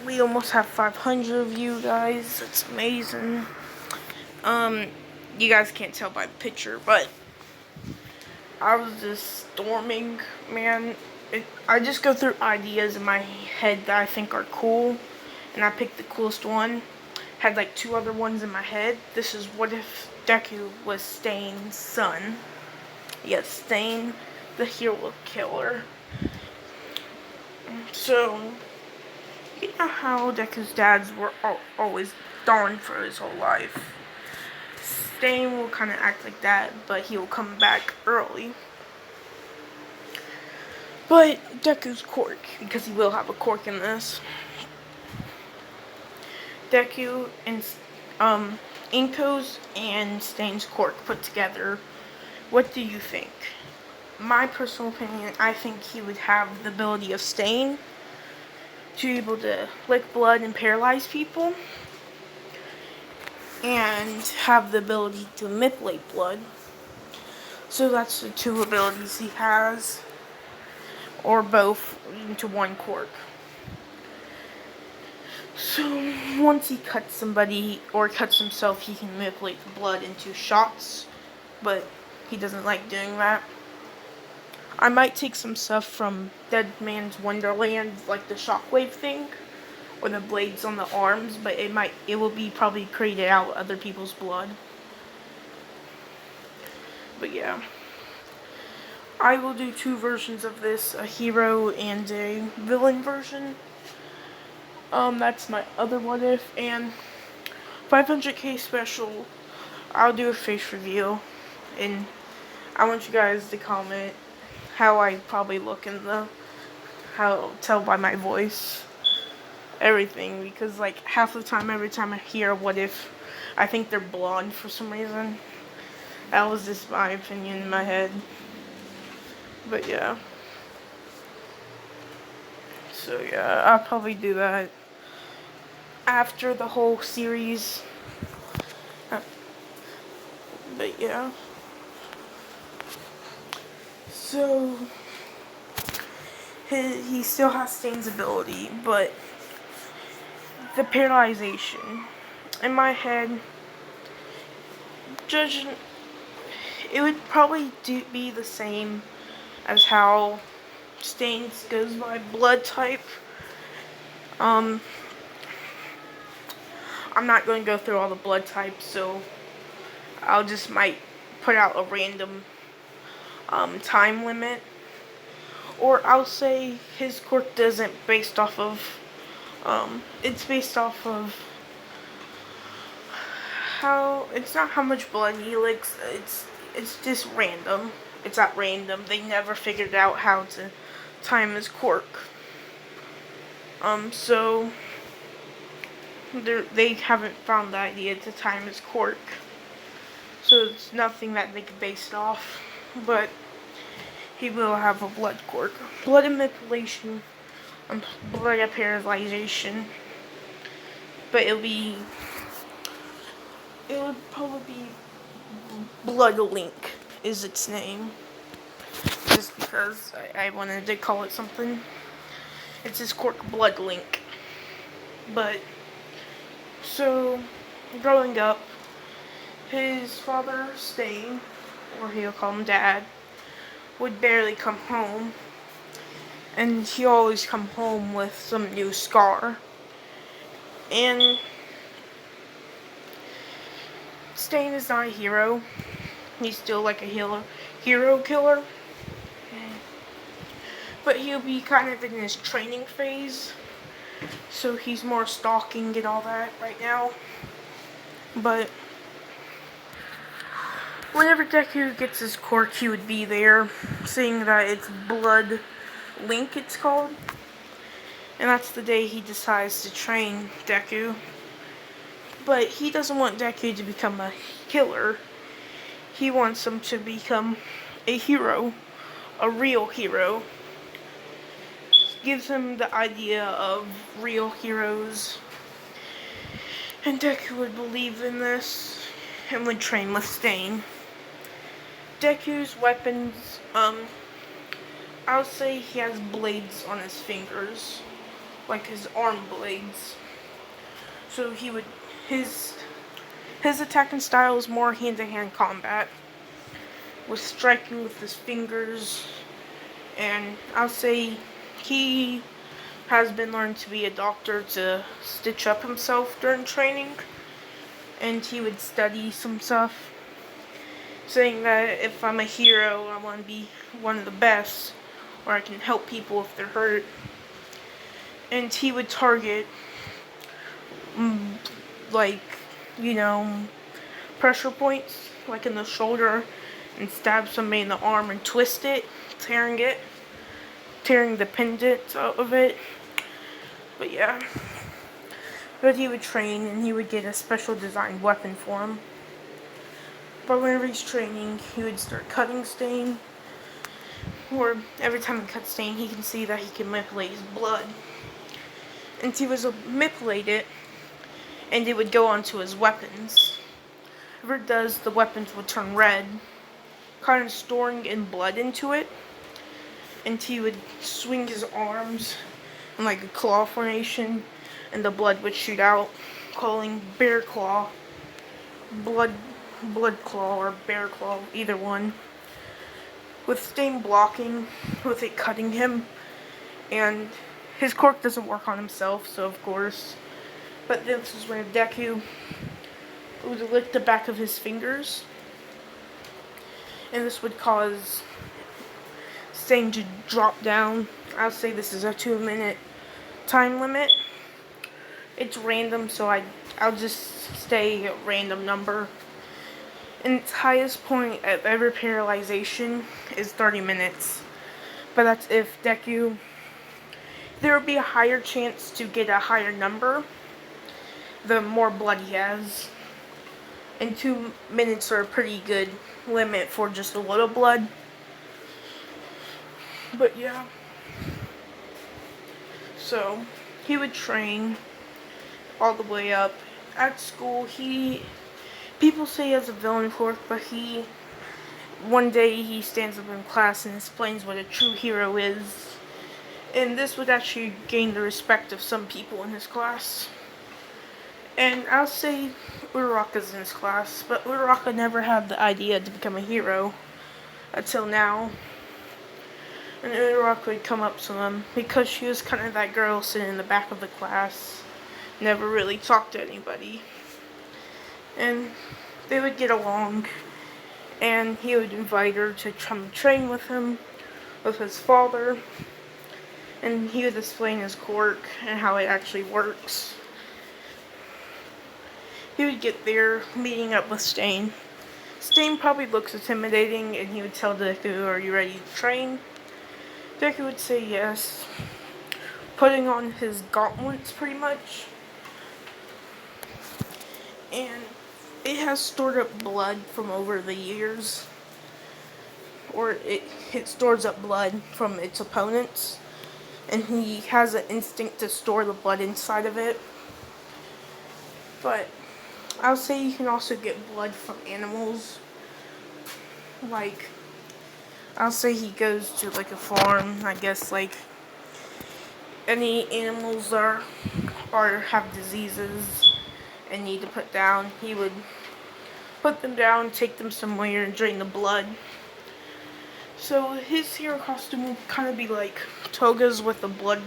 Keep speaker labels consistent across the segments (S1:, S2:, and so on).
S1: We almost have 500 of you guys. It's amazing. You guys can't tell by the picture, but I was just storming, man. I just go through ideas in my head that I think are cool, and I picked the coolest one. Had like two other ones in my head. This is what if Deku was Stain's son. Yes, Stain, the hero killer. So, you know how Deku's dads were always gone for his whole life. Stain will kind of act like that, but he will come back early. But Deku's Quirk, because he will have a Quirk in this. Deku and Inko's and Stain's Quirk put together. What do you think? My personal opinion, I think he would have the ability of Stain to be able to lick blood and paralyze people, and have the ability to manipulate blood. So that's the two abilities he has, or both into one Quirk. So once he cuts somebody or cuts himself, he can manipulate the blood into shots, but he doesn't like doing that. I might take some stuff from Dead Man's Wonderland, like the shockwave thing, or the blades on the arms, but it will be probably created out of other people's blood. But yeah, I will do two versions of this, a hero and a villain version. That's my other what if, and 500k special, I'll do a face reveal, and I want you guys to comment how I probably look in how tell by my voice, everything, because like half the time, every time I hear what if, I think they're blonde for some reason. That was just my opinion in my head. But yeah. So yeah, I'll probably do that after the whole series. But yeah. So he still has Stain's ability, but the paralyzation. In my head, judging, it would probably be the same as how Stain's goes by blood type. I'm not going to go through all the blood types, so I'll just might put out a random time limit. Or I'll say his quirk doesn't based off of, it's based off of it's not how much blood he licks, it's just random. It's at random. They never figured out how to time his quirk. So they haven't found the idea to time his quirk. So it's nothing that they could base it off. But he will have a blood quirk. Blood manipulation, blood paralyzation. But it would probably be Blood Link is its name. Just because I wanted to call it something. It's his quirk, Blood Link. But, so, growing up, his father, Stain, or he'll call him Dad, would barely come home. And he always come home with some new scar. And Stain is not a hero. He's still like a hero killer. But he'll be kind of in his training phase. So he's more stalking and all that right now. But whenever Deku gets his quirk, he would be there, seeing that it's Blood Link, it's called. And that's the day he decides to train Deku. But he doesn't want Deku to become a killer. He wants him to become a hero, a real hero. Gives him the idea of real heroes. And Deku would believe in this and would train with Stain. Deku's weapons, I'll say he has blades on his fingers. like his arm blades. So he would his attacking style is more hand-to-hand combat, with striking with his fingers, and I'll say he has been learned to be a doctor to stitch up himself during training, and he would study some stuff, saying that if I'm a hero, I want to be one of the best, or I can help people if they're hurt. And he would target, like, you know, pressure points, like in the shoulder, and stab somebody in the arm and twist it, tearing the pendant out of it. But yeah. But he would train, and he would get a special designed weapon for him. But whenever he's training, he would start cutting Stain. Or every time he cuts Stain, he can see that he can manipulate his blood. And he would manipulate it, and it would go onto his weapons. Whatever it does, the weapons would turn red, kind of storing in blood into it. And he would swing his arms in like a claw formation, and the blood would shoot out, calling bear claw, blood claw, or bear claw, either one. With Stain blocking, with it cutting him, and his quirk doesn't work on himself, so of course. But this is when deku would lick the back of his fingers, and this would cause Stain to drop down. I'll say this is a 2-minute time limit. It's random, so I'll just stay a random number. And its highest point of every paralyzation is 30 minutes. But that's if deku, there would be a higher chance to get a higher number the more blood he has. And 2 minutes are a pretty good limit for just a little blood. But yeah. So, he would train all the way up. At school, people say he has a villain quirk, but one day he stands up in class and explains what a true hero is. And this would actually gain the respect of some people in his class. And I'll say Uraraka's in his class, but Uraraka never had the idea to become a hero until now. And Uraraka would come up to him because she was kind of that girl sitting in the back of the class, never really talked to anybody. And they would get along, and he would invite her to come train with him, with his father, and he would explain his quirk and how it actually works. He would get there, meeting up with Stain. Stain probably looks intimidating, and he would tell Deku, "Are you ready to train?" Deku would say yes, putting on his gauntlets pretty much. And it has stored up blood from over the years, or it stores up blood from its opponents, and he has an instinct to store the blood inside of it. But I'll say you can also get blood from animals. Like, I'll say he goes to like a farm, I guess, like any animals are have diseases and need to put down, he would put them down, take them somewhere, and drain the blood. So his hero costume would kind of be like Toga's with the blood,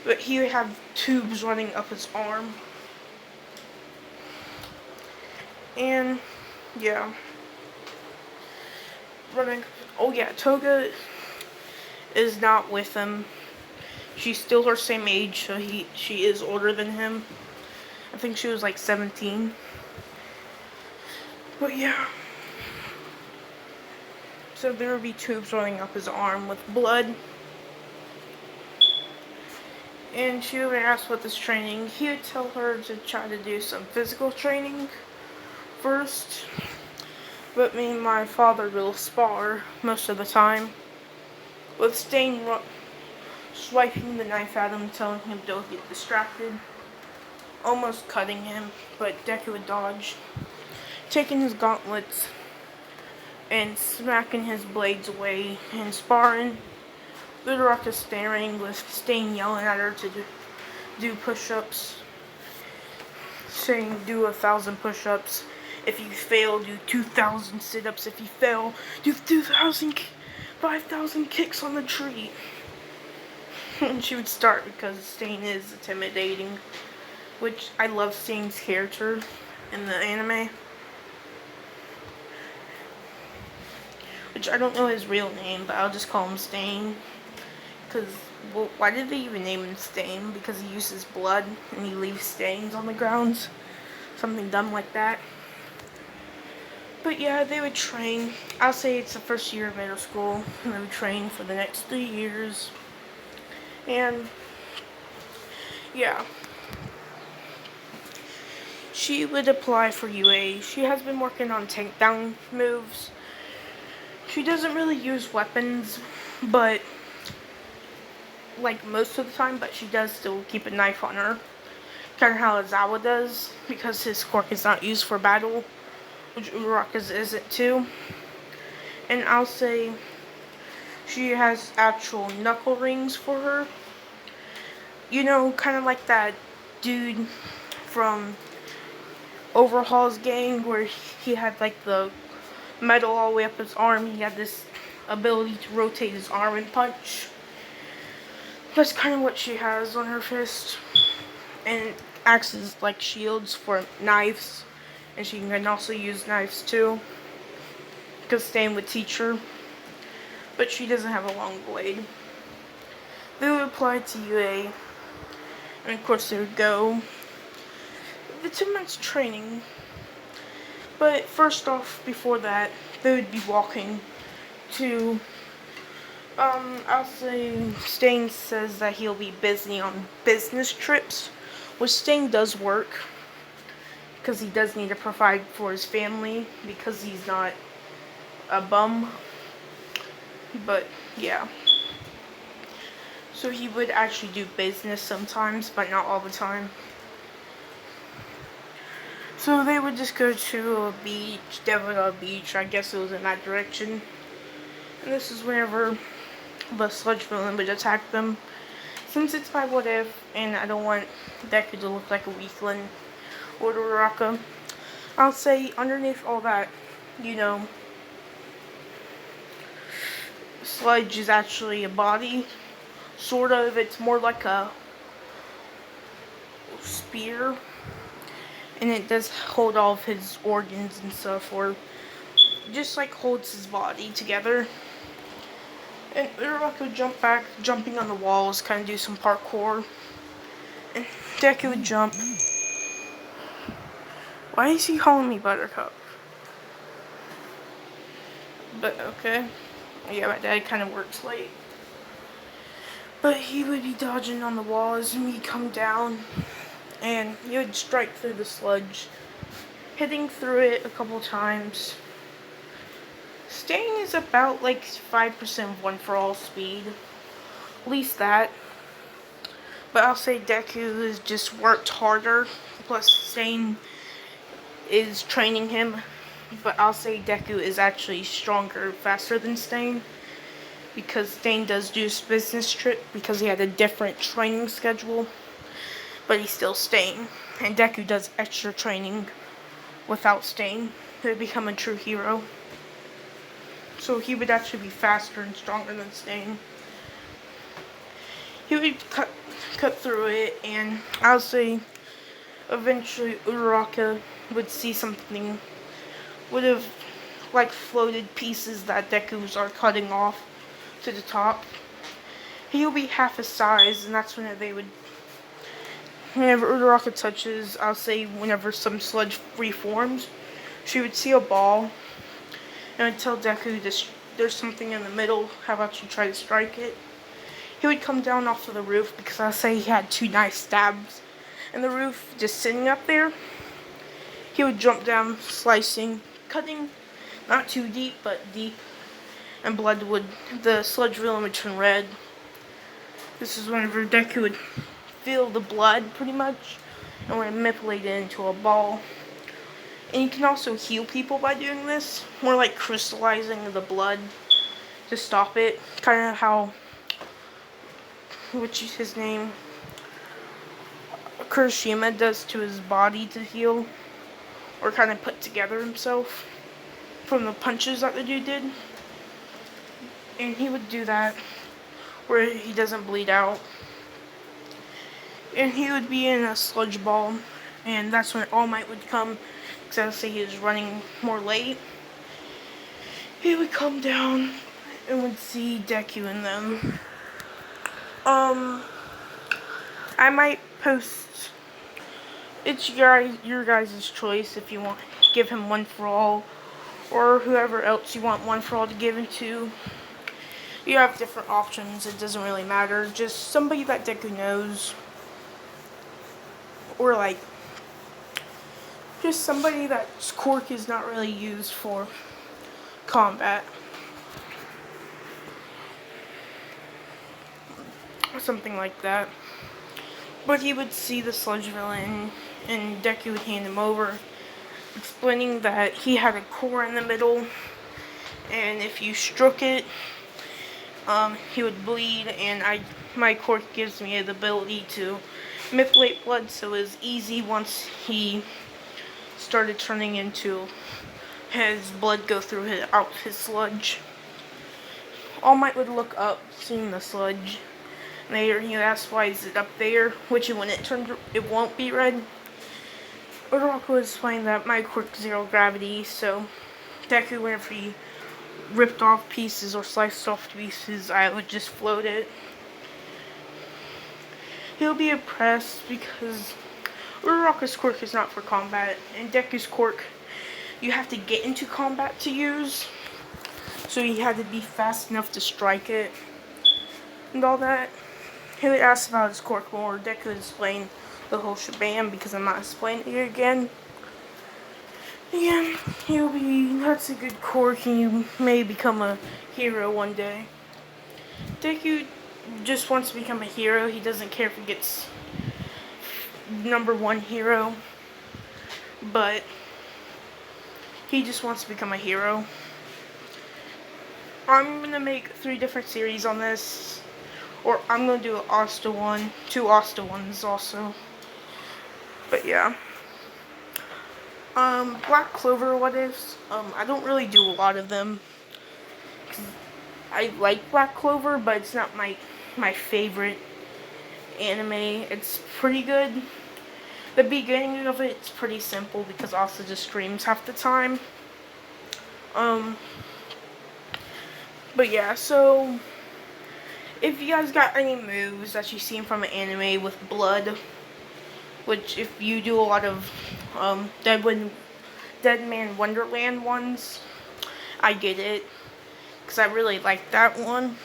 S1: but he would have tubes running up his arm. And yeah, Toga is not with him. She's still her same age, so she is older than him. I think she was like 17. But yeah. So there would be tubes running up his arm with blood. And she would ask about this training. He would tell her to try to do some physical training first. But me and my father will spar most of the time, with Stain swiping the knife at him, telling him don't get distracted, almost cutting him, but Deku would dodge, taking his gauntlets and smacking his blades away and sparring. Uraraka staring with Stain yelling at her to do push-ups, saying do 1,000 push-ups. If you fail, do 2,000 sit-ups. If you fail, do 5,000 kicks on the tree. And she would start because Stain is intimidating, which I love Stain's character in the anime. Which I don't know his real name, but I'll just call him Stain. Because, well, why did they even name him Stain? Because he uses blood and he leaves stains on the ground. Something dumb like that. But yeah, they would train. I'll say it's the first year of middle school, and they would train for the next 3 years. And yeah, she would apply for UA. She has been working on takedown moves. She doesn't really use weapons, but like most of the time, but she does still keep a knife on her. Kind of how Azawa does, because his quirk is not used for battle, which Uraraka's isn't too. And I'll say she has actual knuckle rings for her. You know, kind of like that dude from Overhaul's gang where he had like the metal all the way up his arm. He had this ability to rotate his arm and punch. That's kind of what she has on her fist. And it acts as like shields for knives. And she can also use knives too, because Stain would teach her. But she doesn't have a long blade. They would apply to UA. And of course they would go the 2 months training. But first off, before that, they would be walking to, I'll say Stain says that he'll be busy on business trips, which Stain does work, because he does need to provide for his family, because he's not a bum. But yeah, so he would actually do business sometimes, but not all the time. So they would just go to a beach, Devil Beach, I guess it was in that direction. And this is whenever the Sludge villain would attack them. Since it's my what if, and I don't want Deku to look like a weakling or Uraraka, I'll say underneath all that, you know, Sludge is actually a body. Sort of, it's more like a spear. And it does hold all of his organs and stuff, or just like holds his body together. And Uraraka would jump back, jumping on the walls, kind of do some parkour. And Deku would jump. Why is he calling me Buttercup? But okay. Yeah, my dad kind of works late. But he would be dodging on the walls, and he'd come down, and he would strike through the sludge, hitting through it a couple times. Stain is about like 5% of 1-for-all speed. At least that. But I'll say Deku has just worked harder. Plus Stain is training him. But I'll say Deku is actually stronger, faster than Stain. Because Stain does do his business trip because he had a different training schedule. But he's still Stain. And Deku does extra training without Stain to become a true hero. So he would actually be faster and stronger than Stain. He would cut through it, and I'll say eventually Uraraka would see something, would have like floated pieces that Deku's are cutting off to the top. He'll be half his size, and that's when they would, whenever Uraraka touches, I'll say whenever some sludge reforms, she would see a ball, and I'd tell Deku there's something in the middle, how about you try to strike it? He would come down off of the roof, because I'll say he had 2 nice stabs in the roof, just sitting up there. He would jump down, slicing, cutting, not too deep, but deep, and the sludge villain would turn red. This is whenever Deku would feel the blood, pretty much, and would manipulate it into a ball. And you can also heal people by doing this, more like crystallizing the blood to stop it. Kind of how, which is his name? Kurashima does to his body to heal, or kind of put together himself from the punches that the dude did. And he would do that where he doesn't bleed out. And he would be in a sludge ball, and that's when All Might would come, because I would say he was running more late. He would come down and would see Deku in them. I might post. It's your guys' choice if you want to give him One For All, or whoever else you want One For All to give him to. You have different options. It doesn't really matter. Just somebody that Deku knows, or like just somebody that Quirk is not really used for combat. Something like that. But he would see the Sludge villain, and Deku would hand him over, explaining that he had a core in the middle, and if you struck it, he would bleed, and my Quirk gives me the ability to manipulate blood, so it was easy once he started turning into his blood go through his sludge. All Might would look up, seeing the sludge. Later, he asked why is it up there, which when it turned, it won't be red. Uraraka would explain that my Quirk zero gravity, so Deku, whenever he ripped off pieces or sliced off pieces, I would just float it. He'll be impressed because Uraraka's Quirk is not for combat, and Deku's Quirk you have to get into combat to use, so he had to be fast enough to strike it and all that. He would ask about his Quirk more. Deku would explain the whole shebang because I'm not explaining it again. Yeah, that's a good Quirk, and you may become a hero one day. Deku just wants to become a hero. He doesn't care if he gets #1 hero, but he just wants to become a hero. I'm going to make 3 different series on this, or I'm going to do an Asta one, 2 Asta ones also. But yeah. Black Clover what ifs, I don't really do a lot of them. I like Black Clover, but it's not my favorite anime. It's pretty good. The beginning of it's pretty simple because Asta just screams half the time. But yeah, so if you guys got any moves that you've seen from an anime with blood, which if you do a lot of Dead Man Wonderland ones, I get it, because I really like that one.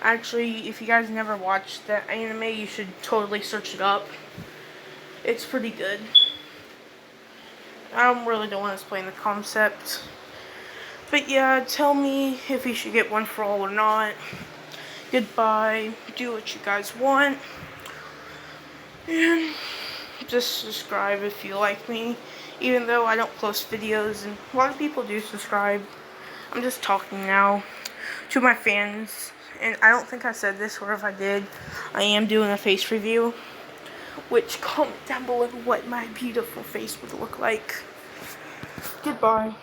S1: Actually, if you guys never watched that anime, you should totally search it up. It's pretty good. I really don't want to explain the concept. But yeah, tell me if you should get One For All or not. Goodbye. Do what you guys want. And just subscribe if you like me. Even though I don't post videos, and a lot of people do subscribe. I'm just talking now to my fans. And I don't think I said this, or if I did, I am doing a face review. Which, comment down below what my beautiful face would look like. Goodbye.